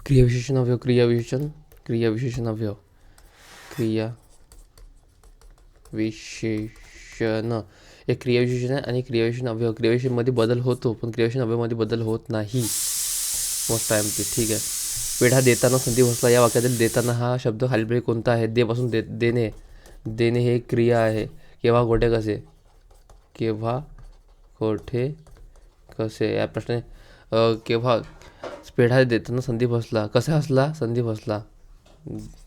क्रियाविशेषण अवयव क्रियाविशेषण अवयव क्रिया विशेषण एक क्रियाविशेषण आहे आणि क्रियाविशेषण अवयव. क्रियाविशेषणमध्ये बदल होतो पण क्रियाविशेषण अवयवमध्ये बदल होत नाही. मस्त आहे ते. ठीक आहे. पेढा देताना संधी भोसला या वाक्यातील देताना हा शब्द खालीलपैकी कोणता आहे? देपासून देणे. देणे हे क्रिया आहे. केव्हा कोठे कसे. केव्हा कोठे कसे या प्रश्न केव्हा पेढा देताना संधी भोसला. कसा हसला? संधी भोसला.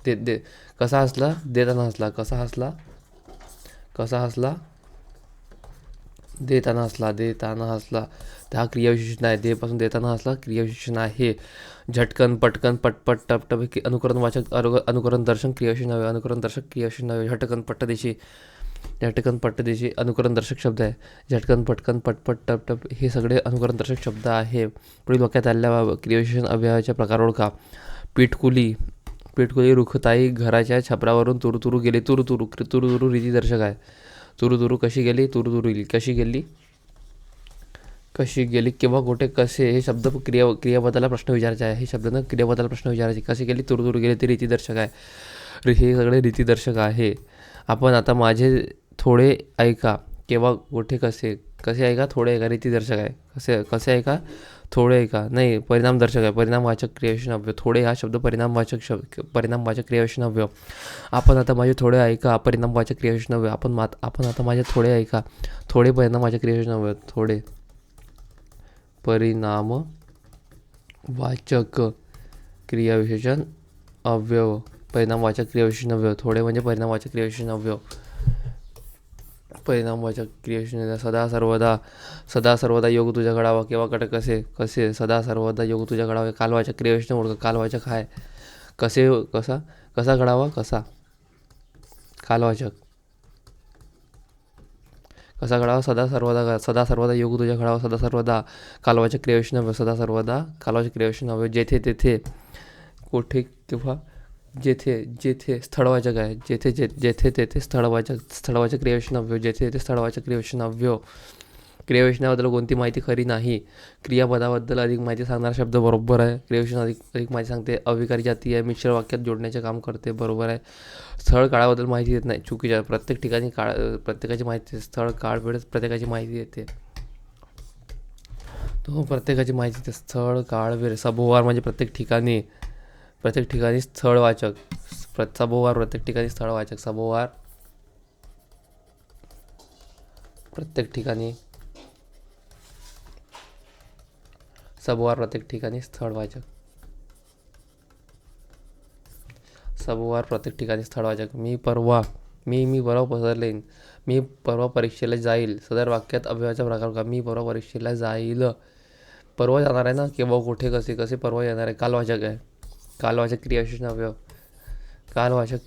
दे कसा हसला? देताना हसला. कसा हसला? कसा हसला? देताना हसला. देताना हसला. हा क्रियाविशेषण आहे. देपासून देताना हसला क्रियाविशेषण आहे. झटकन पटकन पटपट टपटप हे अनुकरणवाचक अनुकरण दर्शक क्रियाविशेषण आहे. अनुकरण दर्शक क्रियाविशेषण आहे. झटकन पट्टदेशी अनुकरण दर्शक शब्द आहे. झटकन पटकन पटपट टपटप हे सगळे अनुकरण दर्शक शब्द आहे. पुढील वाक्यात आलेल्या क्रियाविशेषण अवयवाच्या प्रकार ओळखा. पिठकुली. रुखताई घराच्या छपरावरून तुरुतुरू गेली. तुरुतुरू रीतीदर्शक आहे. तुरुतुरू कशी गेली? कशी गेली. केव्हा कोठे कसे हे शब्द क्रियापदाला प्रश्न विचारायचे आहे. हे शब्दांना क्रियापदाला प्रश्न विचारायचे. कशी गेली? तुरुतुरू गेली ते रीतीदर्शक आहे. हे सगळे रीतीदर्शक आहे. आपण आता माझे थोडे ऐका. केव्हा कोठे कसे. कसे ऐका थोडे ऐका रीतीदर्शक आहे. कसे ऐका थोडे ऐका नाही परिणामदर्शक आहे. परिणामवाचक क्रियाविशेषण अवयव. थोडे हा शब्द परिणामवाचक क्रियाविशेषण अवयव. आपण आता माझे थोडे ऐका परिणामवाचक क्रियाविशेषण अवयव. आपण आता माझे थोडे ऐका थोडे परिणामवाचक क्रियाविशेषण अवयव. थोडे परिणामवाचक क्रियाविशेषण अवयव. परिणामवाचक क्रियाविशेषण अवयव. थोडे म्हणजे परिणामवाचक क्रियाविशेषण अवयव. परिणामवाचक क्रियाविशेषण सदा सर्वदा योग तुझ्या घडावा. केव्हा कटे कसे सदा सर्वदा योग तुझ्या घडावा. कालवाचक क्रियाविशेषण ओळख. कालवाचक आहे. कसा घडावा. कसा घडावा. सदा सर्वदा योग तुझ्या घडावा. सदा सर्वदा कालवाचक क्रियाविशेषण अवयव. सदा सर्वदा कालवाचक क्रियाविशेषण अवयव. जेथे तेथे कोठे केव्हा. जेथे स्थळवाचक आहे. जेथे तेथे स्थळवाचक क्रियाविशेषण अवयव. जेथे तेथे स्थळवाचक क्रियाविशेषण अवयव. क्रियाविशेषणाबद्दल कोणती माहिती खरी नाही. क्रियापदाबद्दल अधिक माहिती सांगणारा शब्द बरोबर आहे. क्रियाविशेषण अधिक माहिती सांगते. अविकारी जाती आहे. मिश्र वाक्यात जोडण्याचे काम करते. बरोबर आहे. स्थळ काळाबद्दल माहिती देत नाही. चुकीच्या. प्रत्येक ठिकाणी प्रत्येकाची माहिती. स्थळ काळ वेळेस प्रत्येकाची माहिती देते. तो प्रत्येकाची माहिती देते. स्थळ काळ वेळ. सभोवार म्हणजे प्रत्येक ठिकाणी स्थळवाचक. सभोवार प्रत्येक ठिकाणी स्थळवाचक. सभोवार प्रत्येक ठिकाणी स्थळवाचक. मी परवा पसरलेन. मी परवा परीक्षेला जाईल. सदर वाक्यात अवयवाचा प्रकार का. मी परवा परीक्षेला जाईल. परवा जाणार आहे ना. केव्हा कोठे कसे परवा येणार आहे. कालवाचक आहे. कालवाचक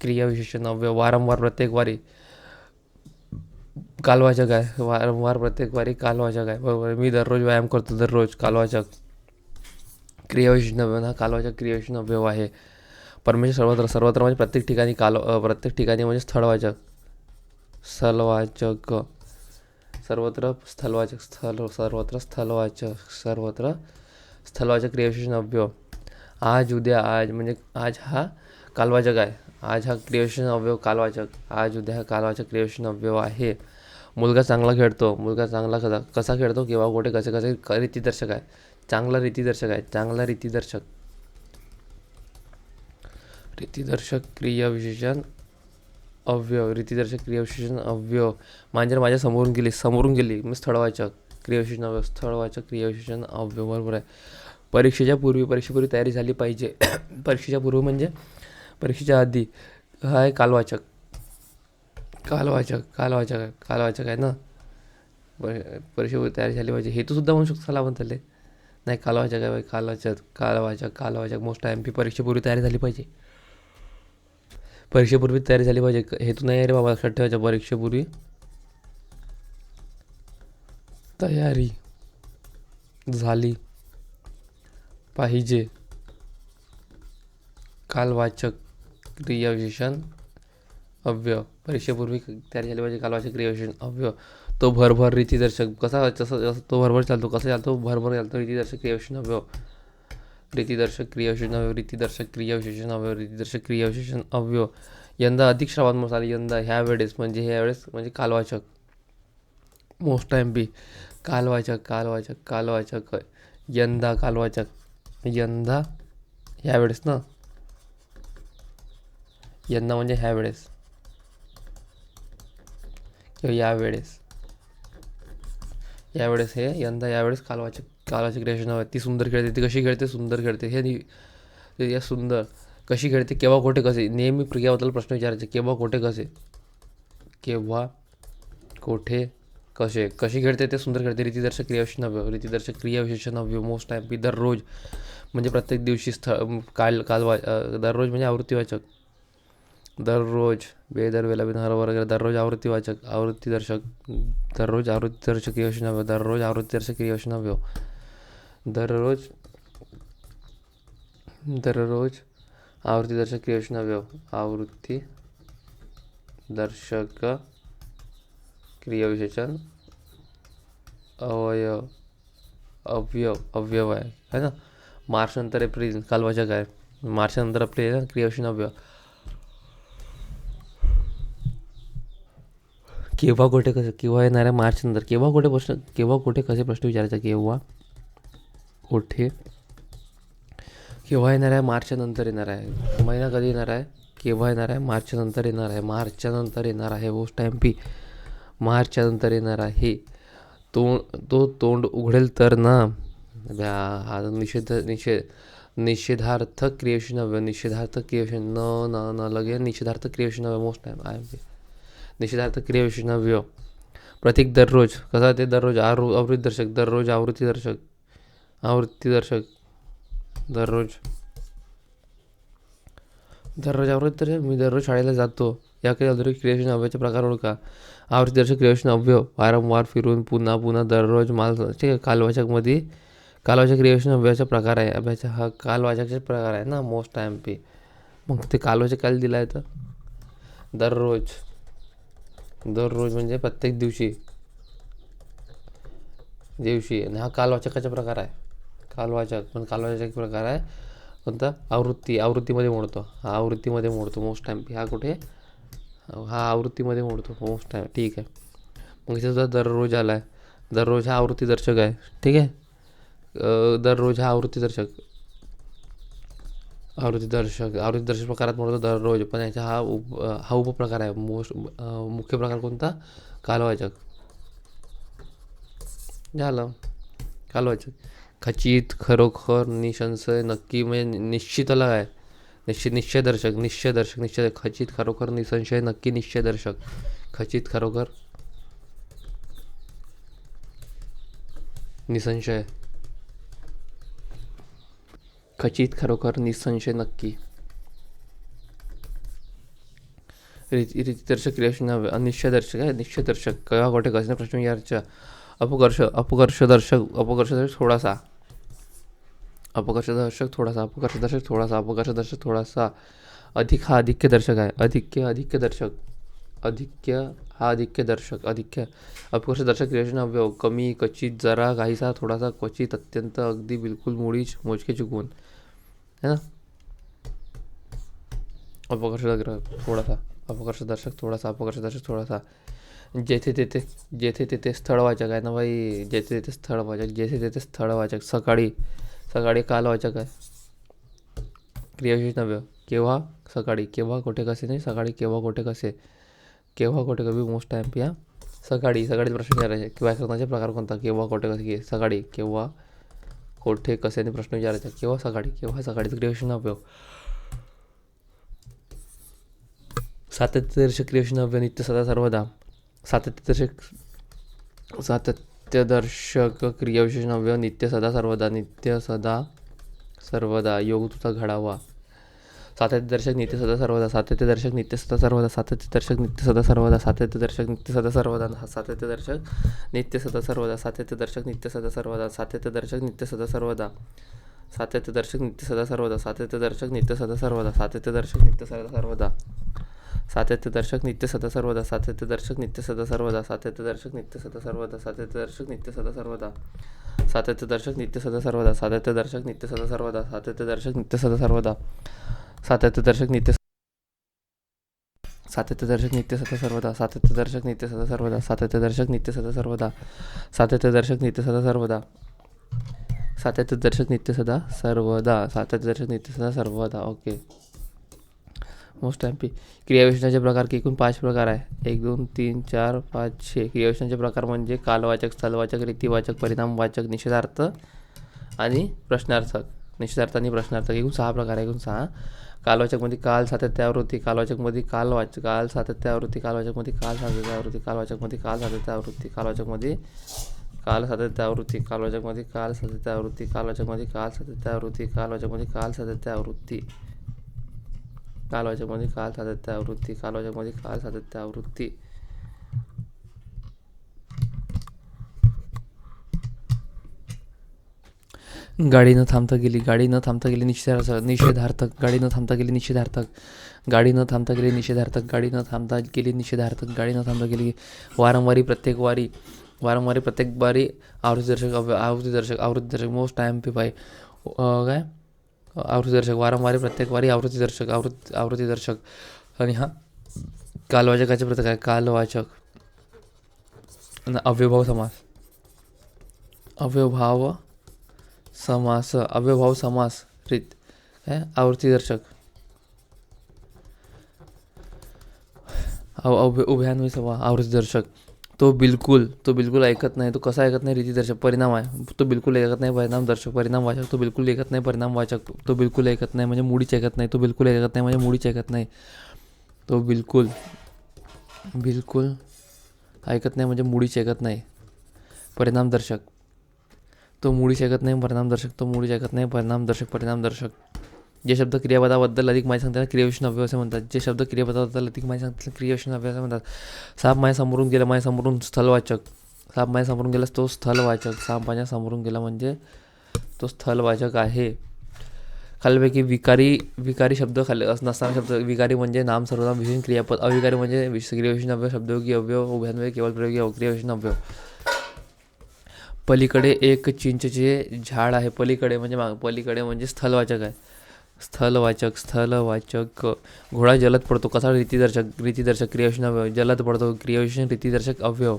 क्रियाविशेषण अवयव. वारंवार प्रत्येक वारी कालवाचक आहे. वारंवार प्रत्येक वारी कालवाचक आहे. बरोबर. मी दररोज व्यायाम करतो. दररोज कालवाचक क्रियाविशेषण अवयव. हा कालवाचक क्रियाविशेषण अवयव आहे. परमेश्वर सर्वत्र म्हणजे प्रत्येक ठिकाणी प्रत्येक ठिकाणी म्हणजे स्थळवाचक. सर्वत्र स्थलवाचक क्रियाविशेषण अवयव. आज उद्या. आज म्हणजे आज हा कालवाचक आहे. आज हा क्रियाविशेषण अवयव कालवाचक. आज उद्या हा कालवाचक क्रियाविशेषण अवयव आहे. मुलगा चांगला खेळतो. कसा खेळतो. केव्हा कोठे कसे रीतीदर्शक आहे. चांगला रीतीदर्शक क्रियाविशेषण अवयव. मांजर माझ्या समोरून गेली. मग स्थळवाचक क्रियाविशेषण अवयव. बरोबर आहे. परीक्षेपूर्वी तयारी झाली पाहिजे. परीक्षेच्या पूर्वी म्हणजे परीक्षेच्या आधी. हा आहे कालवाचक आहे ना. परीक्षेपूर्वी तयारी झाली पाहिजे. हेतूसुद्धा म्हणू शकतो. चला आपण त्याला नाही कालवाचक आहे. कालवाचक मोस्ट आहे. परीक्षेपूर्वी तयारी झाली पाहिजे. हेतू नाही रे बाबा. लक्षात ठेवायचं. परीक्षेपूर्वी तयारी झाली पाहिजे. कालवाचक क्रियाविशेषण अवयव. परीक्षेपूर्वी तयारी झाली पाहिजे. कालवाचक क्रियाविशेषण अवयव. तो भरभर रीतीदर्शक. तो भरभर चालतो. कसा चालतो. भरभर चालतो. रीतीदर्शक क्रियाविशेषण अवयव. रीतिदर्शक क्रियाविशेषण अवयव, रीतिदर्शक क्रियाविशेषण अवयव, रीतिदर्शक क्रियाविशेषण अवयव. यंदा अधिक श्रावण आले. यंदा ह्यावेळेस म्हणजे कालवाचक. मोस्ट टाइम बी कालवाचक. यंदा कालवाचक. यंदा ह्यावेळेस ना. यंदा म्हणजे ह्यावेळेस किंवा यावेळेस हे यंदा यावेळेस कालवाचक क्रियाविशेषण अवयव. ती सुंदर खेळते. ती कशी खेळते? सुंदर खेळते. हे सुंदर कशी खेळते? केव्हा कुठे कसे. नेहमी क्रियाबद्दल प्रश्न विचारायचे. केव्हा कुठे कसे. केव्हा कोठे कसे. कशी खेळते ते सुंदर खेळते. रीतिदर्शक क्रियाविशेषण अवयव, रीतिदर्शक क्रियाविशेषण अवयव. मोस्ट टाइम बी दररोज म्हणजे प्रत्येक दिवशी. दररोज म्हणजे आवृत्तीवाचक. दररोज बेदरवेला बिन हरभरा वगैरे. दररोज आवृत्तीवाचक. आवृत्तीदर्शक. दररोज आवृत्तीदर्शक क्रियाविशेषण अवयव. दररोज आवृत्तीदर्शक क्रियाविशेषण अवयव. दररोज आवृत्तीदर्शक क्रियाविशेषण अवयव. आवृत्तीदर्शक क्रियाविशेषण अवयव आहे ना. मार्च नंतर एप्रिल कालवाचक आहे. मार्च नंतर आपले क्रियाविशेषण अवयव. केव्हा कुठे कसे. केव्हा येणाऱ्या मार्च नंतर. केव्हा कुठे कसे प्रश्न विचारायचा. केव्हा येणार आहे. मार्च नंतर येणार आहे. महिना कधी येणार आहे. केव्हा येणार आहे. मार्च नंतर येणार आहे. मार्चच्या नंतर येणार आहे. मोस्ट टाइम पी मार्चच्या नंतर येणार आहे. तो तोंड उघडेल तर ना. हा निषेधार्थक क्रियाविशेषण अवयव. निषेधार्थक क्रियाविशेषण न लगे निषेधार्थक क्रियाविशेषण अवयव. मोस्ट टाइम निषेधार्थक क्रियाविशेषण अवयव. प्रतीक दररोज कसा ते. दररोज आवृत्तीदर्शक. दररोज आवृत्तीदर्शक. दररोज आवृत्तीदर्शक. मी दररोज शाळेला जातो. या काही अधोरेखित क्रियाविशेषण अवयवाचे प्रकार ओळखा. आवृत्तीदर्शक क्रियाविशेषण अवयव वारंवार फिरून पुन्हा दररोज माल. ठीक आहे. कालवाचक क्रियाविशेषण अवयवाचा प्रकार आहे. अभ्याचा हा कालवाचकचे प्रकार आहे ना. Most time P. मग ते कालवाचक काय दिला आहे तर दररोज म्हणजे प्रत्येक दिवशी. आणि हा कालवाचकाचा प्रकार आहे. कालवाचक प्रकार आहे. कोणता. आवृत्तीमध्ये मोडतो. हा आवृत्तीमध्ये मोडतो. Most time P. हा कुठे. हा आवृत्तीमध्ये मोडतो. Most time. ठीक आहे. मग इथे सुद्धा दररोज आला आहे. दररोज हा आवृत्तीदर्शक आहे. ठीक आहे. दररोज हा आवृत्तीदर्शक प्रकारात मोडतो दररोज. पण याचा हा उपप्रकार आहे. मुख्य प्रकार कोणता. कालवाचक. झालं. कालवाचक. खचित, खरोखर, निसंशय, नक्की म्हणजे निश्चित अलग आहे. निश्चयदर्शक. खचित, खरोखर, निसंशय, नक्की, निश्चयदर्शक. खचित, खरोखर, निसंशय. खचित, खरोखर, निसंशय, नक्की. रीतिदर्शक क्रियाविशेषण अवयव. अनिश्चयदर्शक आहे. निश्चयदर्शक. केव्हा कुठे कसे प्रश्न विचारायचा. अपकर्षदर्शक थोडासा. अधिक हा अधिक्यदर्शक आहे. अधिक्यदर्शक. अपकर्षदर्शक क्रियाविशेषण अवयव. कमी, क्वचित, जरा, काहीसा, थोडासा, क्वचित, अत्यंत, अगदी, बिलकुल, मुळीच, मोजके, चुकून है ना. अपकर्षदर्शक थोडासा. जेथे तेथे स्थळवाचक आहे ना भाई. जेथे तेथे स्थळवाचक. सकाळी कालवाचक आहे. क्रियाविशेषण अवयव. केव्हा. सकाळी. केव्हा कुठे कसे नाही. सकाळी केव्हा कुठे कसे. केव्हा कुठे कधी. Most time P. सकाळी प्रश्न विचारायचे. व्याकरणाचे प्रकार कोणता. केव्हा कुठे कसे. सकाळी. केव्हा कोठे कसे प्रश्न विचारायचा. केव्हा सकाळीचं क्रियाविशेषण अवयव. सातत्यदर्शक क्रियाविशेषण अवयव. नित्य, सदा, सर्वदा. सातत्यदर्शक क्रियाविशेषण अवयव. नित्य, सदा, सर्वदा. योग तुझा घडावा. सातत्यदर्शक नित्य, सदा, सर्वदा. सातत्यदर्शक नित्य, सदा, सर्वदा. सातत्यदर्शक नित्य, सदा, सर्वदा. सातत्यदर्शक नित्य, सदा, सर्वदा. सातत्यदर्शक नित्य, सदा, सर्वदा. सातत्यदर्शक नित्य, सदा, सर्वदा. सातत्यदर्शक नित्य, सदा, सर्वदा. सातत्यदर्शक नित्य, सदा, सर्वदा. सातत्यदर्शक नित्य, सदा, सर्वदा. सातत्यदर्शक नित्य, सदा, सर्वदा. सातत्यदर्शक नित्य सदा सर्वदा, सातत्यदर्शक नित्य सदा सर्वदा, सातत्यदर्शक नित्य सदा सर्वदा, सातत्यदर्शक नित्य सदा सर्वदा, सातत्यदर्शक नित्य सदा सर्वदा, सातत्यदर्शक नित्य सदा सर्वदा, सातत्यदर्शक नित्य सदा सर्वदा, सातत्यदर्शक नित्य सातत्यदर्शक नित्य सदा सर्वदा, सातत्यदर्शक नित्य सदा सर्वदा, सातत्यदर्शक नित्य सदा सर्वदा, सातत्यदर्शक नित्य सदा सर्वदा, सातत्यदर्शक नित्य सदा सर्वदा, सातत्यदर्शक नित्य सदा सर्वदा. ओके. Most M P. क्रियाविशेषणाचे प्रकार की एकूण 5 प्रकार आहे. 1 2 3 4 5 6. क्रियाविशेषणाचे प्रकार म्हणजे कालवाचक, स्थलवाचक, रीतिवाचक, परिणामवाचक, निषेधार्थ आणि प्रश्नार्थक. निषेधार्थ आणि प्रश्नार्थक एकूण 6 प्रकार आहे. एकूण 6. कालवाचकमध्ये काल, सातत्यावृत्ती, कालवाचकमध्ये काल सातत्यावृत्ती, कालवाचकमध्ये काल सातत्यावृत्ती, कालवाचकमध्ये काल सातत्यावृत्ती, कालवाचकमध्ये काल सातत्यावृत्ती, कालवाचकमध्ये काल सातत्यावृत्ती, कालवाचकमध्ये काल सातत्यावृत्ती, कालवाचकमध्ये काल सातत्यावृत्ती, कालवाचकमध्ये काल सातत्यावृत्ती, कालवाचकमध्ये काल सातत्यावृत्ती. गाडी न थांबता गेली, गाडी न थांबता गेली निषेधार्थक, गाडी न थांबता गेली निषेधार्थक, गाडी न थांबता गेली निषेधार्थक, गाडी न थांबता गेली निषेधार्थक, गाडी न थांबता गेली. वारंवारी, प्रत्येक वारी, वारंवारी, प्रत्येक बारी, आवृत्तीदर्शक, आवृत्तीदर्शक. मोस्ट टाइम पी पाय काय आवृत्तीदर्शक, वारंवारी, प्रत्येक वारी, आवृत्तीदर्शक, आवृत्तीदर्शक. आणि हा कालवाचकाचे प्रकार आहे. कालवाचक. अव्ययभाव समास, अव्ययभाव समास, अव्ययभाव समास रीत काय आवृत्तीदर्शक. उभयान्वयी सवा आवृत्तीदर्शक. तो बिलकुल ऐकत नाही. तो कसा ऐकत नाही? रीतिदर्शक. परिणाम आहे. तो बिलकुल ऐकत नाही. परिणामदर्शक. परिणामवाचक. तो बिलकुल ऐकत नाही. परिणामवाचक. तो बिलकुल ऐकत नाही म्हणजे मुळीच ऐकत नाही. तो बिलकुल ऐकत नाही म्हणजे मुळीच ऐकत नाही. तो बिलकुल ऐकत नाही म्हणजे मुळीच ऐकत नाही. परिणामदर्शक. तो मुळीच ऐकत नाही. परिणामदर्शक. तो मुळीच ऐकत नाही. परिणामदर्शक. परिणामदर्शक. जे शब्द क्रियापदाबद्दल अधिक माहिती सांगतात क्रियाविशेषण अव्यय असे म्हणतात. जे शब्द क्रियापदाबद्दल अधिक माहिती सांगतात क्रियाविशेषण अव्यय असे म्हणतात. साप माझ्या समोरून गेला, माझ्या समोरून स्थलवाचक. साप माझ्या समोरून गेला तो स्थलवाचक. साप माझ्या समोरून गेला म्हणजे तो स्थलवाचक आहे. खालीलपैकी विकारी शब्द नसताना शब्द. विकारी म्हणजे नाम, सर्वनाम, विशेषण, क्रियापद. अविकारी म्हणजे क्रियाविशेषण अव्यय, शब्दयोगी अव्यय, उभयान्वयी, केवळ प्रयोगी, क्रियाविशेषण अव्यय. पलीकडे एक चिंचेचे झाड आहे. पलीकडे म्हणजे स्थलवाचक आहे. स्थलवाचक. घोडा जलद पडतो. कसा? रीतिदर्शक क्रियाविशेषण अव्यय. जलद पडतो क्रियाविशेषण रीतिदर्शक अव्यय.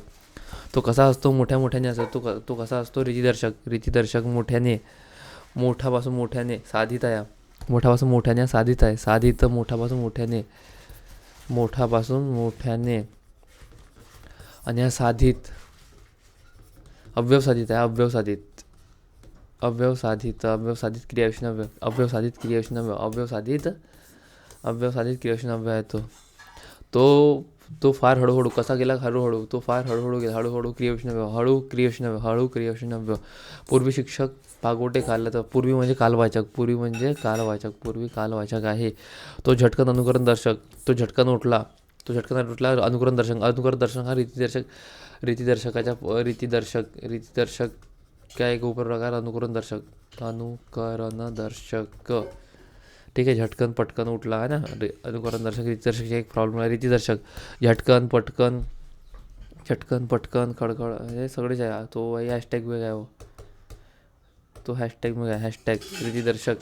तो कसा असतो? मोठ्याने असतो. तो कसा असतो? रीतिदर्शक. मोठ्यापासून मोठ्याने. साधित आहे. मोठ्यापासून मोठ्याने साधित आहे. साधित. मोठ्यापासून मोठ्याने आणि साधित. अव्यवसाधित आहे. अव्यवसाधित क्रियाविशेषण अव्यय. अव्यवसाधित क्रियाविशेषण अव्यय आहे तो फार हळूहळू. कसा गेला? हळूहळू. तो फार हळूहळू गेला. हळूहळू क्रियाविशेषण अव्यय. पूर्वी शिक्षक पागोटे खाल्ला. तर पूर्वी म्हणजे कालवाचक. पूर्वी कालवाचक आहे. तो झटकन अनुकरण दर्शक. तो झटकन उठला. अनुकरण दर्शक हा रीतिदर्शक काय एक उपप्रकार. अनुकरण दर्शक. ठीक आहे. झटकन, पटकन उठला आहे ना. अनुकरण दर्शक. रीतिदर्शक एक प्रॉब्लेम आहे. रीतिदर्शक झटकन, पटकन, खडखड हे सगळेच आहे. तो हॅशटॅग वेगळा आहे. तो हॅशटॅग वेगळा आहे. हॅशटॅग रीतिदर्शक.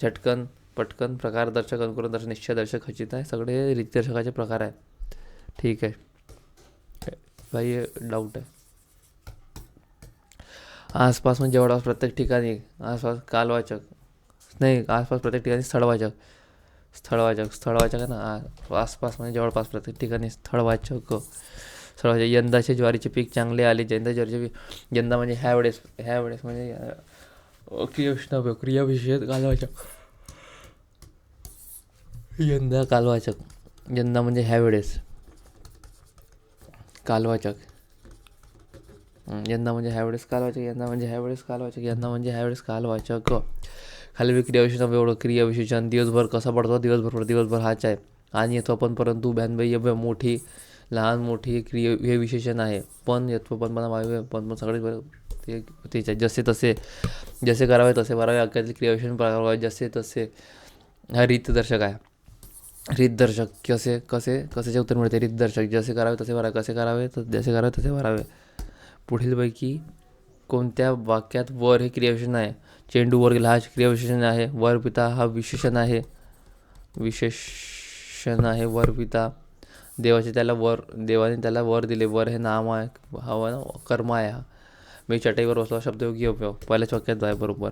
झटकन, पटकन, प्रकारदर्शक, अनुकरण दर्शक, निश्चयदर्शक, खचित आहे. सगळे रीतिदर्शकाचे प्रकार आहे. ठीक आहे भाई. डाऊट आहे. आसपास म्हणजे जवळपास, प्रत्येक ठिकाणी. आसपास कालवाचक नाही. आसपास प्रत्येक ठिकाणी स्थळवाचक आहे ना. आसपास म्हणजे जवळपास, प्रत्येक ठिकाणी स्थळवाचक. यंदाचे ज्वारीचे पीक चांगले आले. यंदा म्हणजे ह्यावेळेस म्हणजे क्रियाविशेषण कालवाचक. यंदा म्हणजे ह्यावेळेस कालवाचक. यंदा म्हणजे ह्यावेळेस कालवाचक. खाली क्रियाविशेषण अव्यय. क्रियाविशेषण दिवसभर कसा पडतो? दिवसभर हाच आहे. आणि येतो पण, परंतु, उभयान्वयी, मोठी, लहान, मोठी हे विशेषण आहे. पण येतो पण सगळे तेच आहे. जसे करावे तसे भरावे. अख्यातील क्रियाविशेषण प्रकार जसे तसे. हा रीतदर्शक आहे. रीतदर्शक कसे कसे कसेचे उत्तर मिळते. रीतदर्शक जसे करावे तसे भरावे, कसे करावे जसे करावे तसे भरावे. पुढीलपैकी कोणत्या वाक्यात वर हे क्रियाविशेषण आहे. चेंडू वर गेला हा क्रियाविशेषण आहे. वर पिता हा विशेषण आहे. वर पिता. देवाने त्याला वर दिले. वर हे नाम आहे, हा कर्म आहे. हा मी चटईवर बसलो शब्दयोगी अवयव पहिल्याच वाक्यात आहे बरोबर.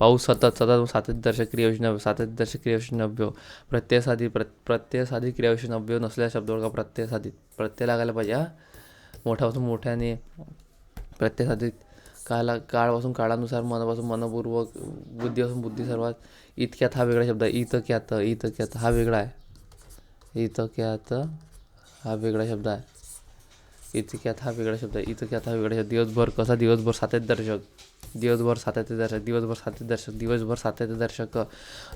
पाऊस सतत सातत्यदर्शक क्रियाविशेषण अवयव. सातत्यदर्शक क्रियाविशेषण अवयव. प्रत्ययसाधित क्रियाविशेषण अवयव नसलेला शब्द ओळखा. प्रत्यय लागायला पाहिजे हा. मोठ्यापासून मोठ्याने. प्रत्ययसाधित. काळपासून काळानुसार. मनापासून मनपूर्वक. बुद्धीपासून बुद्धी सर्वात. इतक्यात हा वेगळा शब्द आहे. इतक्यात हा वेगळा आहे. इतक्यात हा वेगळा शब्द आहे. इतक्यात हा वेगळा शब्द आहे. इतक्यात हा वेगळा शब्द. दिवसभर कसा. दिवसभर सातत्यदर्शक. दिवसभर सातत्यदर्शक.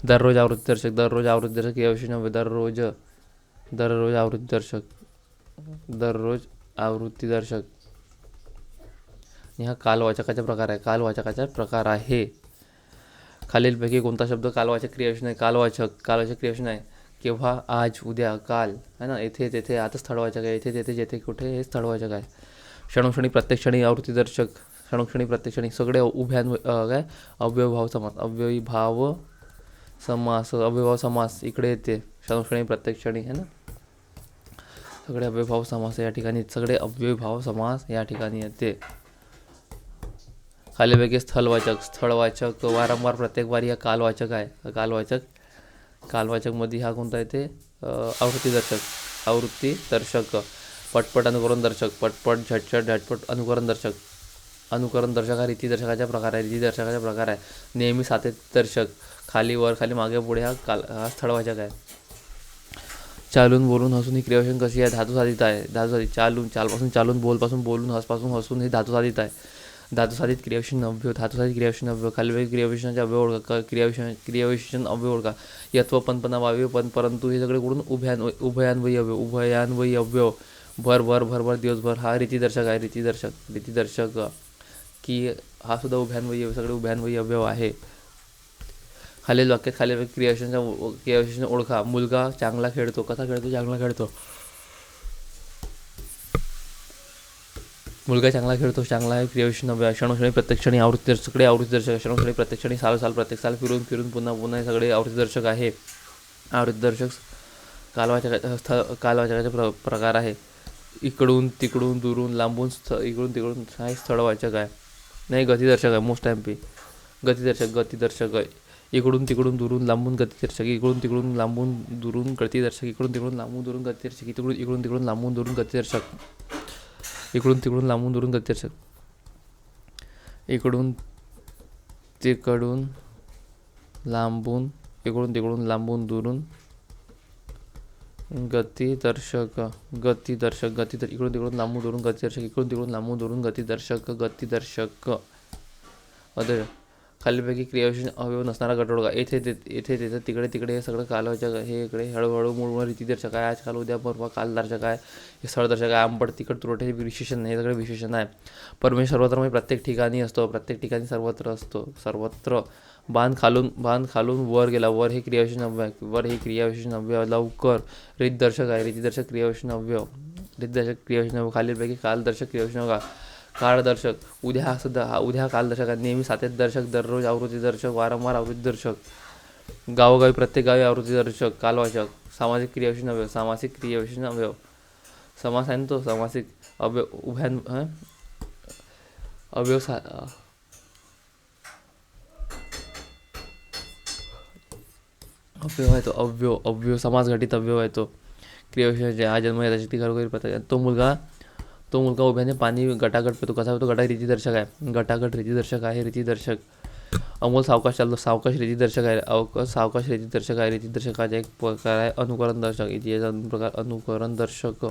दररोज आवृत्तीदर्शक. दररोज आवृत्तीदर्शक क्रियाविशेषण अवयव. दररोज आवृत्तीदर्शक. हा कालवाचकाचा प्रकार आहे. खालीलपैकी कोणता शब्द कालवाचक क्रियाविशेषण आहे. कालवाचक क्रियाविशेषण आहे. केव्हा, आज, उद्या, काल है ना. येथे तेथे आता स्थळवाचक आहे. येथे तेथे जेथे कुठे हे स्थळवाचक आहे. क्षणोक्षणी प्रत्येक क्षणी आवृत्तीदर्शक. क्षणोक्षणी प्रत्येक क्षणी सगळे काय अव्ययभाव समास इकडे येते. क्षणोक्षणी प्रत्येक क्षणी है ना. सगळे अव्ययभाव समास या ठिकाणी. या ठिकाणी येते. खालीलपैकी स्थळवाचक वारंवार प्रत्येक वारी हा कालवाचक आहे. कालवाचक मध्ये हा कोणता येते. आवृत्तीदर्शक. पटपट अनुकरणदर्शक. पटपट झटपट अनुकरणदर्शक. हा रीतिदर्शकाचा प्रकार आहे. नेहमी सातत्यदर्शक. खाली वर खाली मागे पुढे हा स्थळवाचक आहे. चालून बोलून हसून ही क्रियाविशेषण कशी आहे. धातुसाधित आहे. चालपासून चालून, बोलपासून बोलून, हसपासून हसून हे धातुसाधित आहे. धातुसाधित क्रियाविशेषण अवयव. खालीलपैकी क्रियाविशेषणाचे अवयव ओळखा. क्रियाविशेषण अवयव ओळखा. यत्व, पन, वायव्य, परंतु हे सगळे कडून उभयान्वयी अवयव. भर, दिवसभर हा रीतिदर्शक आहे. रीतिदर्शक की हा सुद्धा उभयान्वयी. सगळे उभयान्वयी अवयव आहे. खालील वाक्यात खालीलपैकी क्रियाविशेषण ओळखा. मुलगा चांगला खेळतो. कसा खेळतो. चांगला खेळतो. मुलगा चांगला खेळतो. चांगला आहे क्रियाविशेषण अवयव. क्षणोक्षणी प्रत्येक क्षणी आवृत्तीदर्शक. क्षणोक्षणी प्रत्येक क्षणी साल प्रत्येक साल फिरून पुन्हा हे सगळे आवृत्तीदर्शक आहे. आवृत्तीदर्शक कालवाचकाचे प्रकार आहे. इकडून तिकडून, दुरून लांबून, इकडून तिकडून हा स्थळवाचक आहे. नाही गतिदर्शक आहे. मोस्ट टाइम गतिदर्शक आहे. इकडून तिकडून, दुरून लांबून गतिदर्शक. इकडून तिकडून लांबून दुरून गतिदर्शक. इकडून तिकडून लांबून दुरून गतिदर्शक. इकडून तिकडून लांबून दुरून गतिदर्शक. इकडून तिकडून लांबून दुरून गतिदर्शक. इकडून तिकडून लांबून दुरून गतिदर्शक. इकडून तिकडून लांबून दुरून गतिदर्शक. खालीलपैकी क्रियाविशेषण अवयव नसणारा गट ओळखा. येथे तेथे तिकडे हे सगळं कालवाचक. हे इकडे हळूहळू मूळ रीतिदर्शक आहे. आजकाल, उद्या, परवा कालदर्शक आहे. हे स्थळदर्शक आहे. आंबट, तिखट, तुरट हे विशेषण. हे सगळे विशेषण आहे. परमेश्वर सर्वत्र म्हणजे प्रत्येक ठिकाणी असतो. सर्वत्र. बांध खालून वर गेला. वर हे क्रियाविशेषण अवयव. लवकर रीतदर्शक आहे. रीतिदर्शक क्रियाविशेषण अवयव. खालीलपैकी कालदर्शक क्रियाविशेषण अवयव. काळदर्शक. उद्या कालदर्शक आहे. नेहमी सातत्यदर्शक. दररोज आवृत्तीदर्शक. वारंवार आवृत्तीदर्शक. गावोगावी प्रत्येक गावी आवृत्तीदर्शक. कालवाचक. सामासिक क्रियाविशेषण अवयव. समास आहे ना तो. सामासिक अवयव आहे तो. अवयव समास घटित अवयव आहे तो. क्रियाविशेषण हा जन्म यथाशक्ती घरोघरी पता. तो मुलगा उभ्याने पाणी गटागट पितो. कसा पितो. गटागट रीतिदर्शक आहे. रीतिदर्शक. अमोल सावकाश चालतो. सावकाश रीतिदर्शक आहे. रीतिदर्शकाचा एक प्रकार आहे अनुकरणदर्शक. प्रकार अनुकरणदर्शक.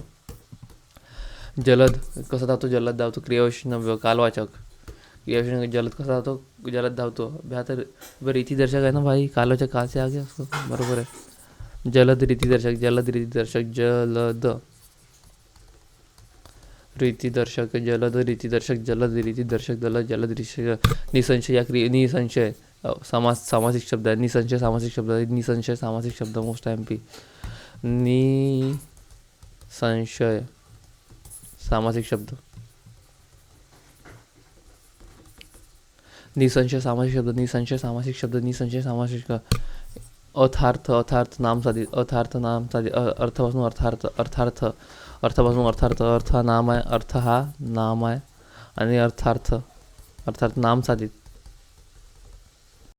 जलद कसा धावतो. धावतो. क्रियाविशेषण अवयव. कालवाचक. क्रियाविशेषण जलद कसा धावतो. धावतो. तर रीतिदर्शक आहे ना भाई. कालवाचक कहाँ से आ गया उसको. बरोबर आहे. जलद रीतिदर्शक. रीतिदर्शक जलद रीतिदर्शक जलद रीतिदर्शक जलद जलद निसंशय या निसंशय सामासिक शब्द आहे. निसंशय सामासिक शब्द आहे. निसंशय सामासिक शब्द मोस्ट MP. निसंशय सामासिक शब्द. निसंशय सामासिक शब्द. निसंशय सामासिक शब्द. निसंशय सामासिक शब्द. अर्थार्थ नाम साधित. अर्थार्थ नाम साधित. अर्थापासून अर्थार्थ. अर्थापासून अर्थार्थ. अर्थ हा नाम आहे. अर्थ हा नाम आहे आणि अर्थार्थ नाम साधित.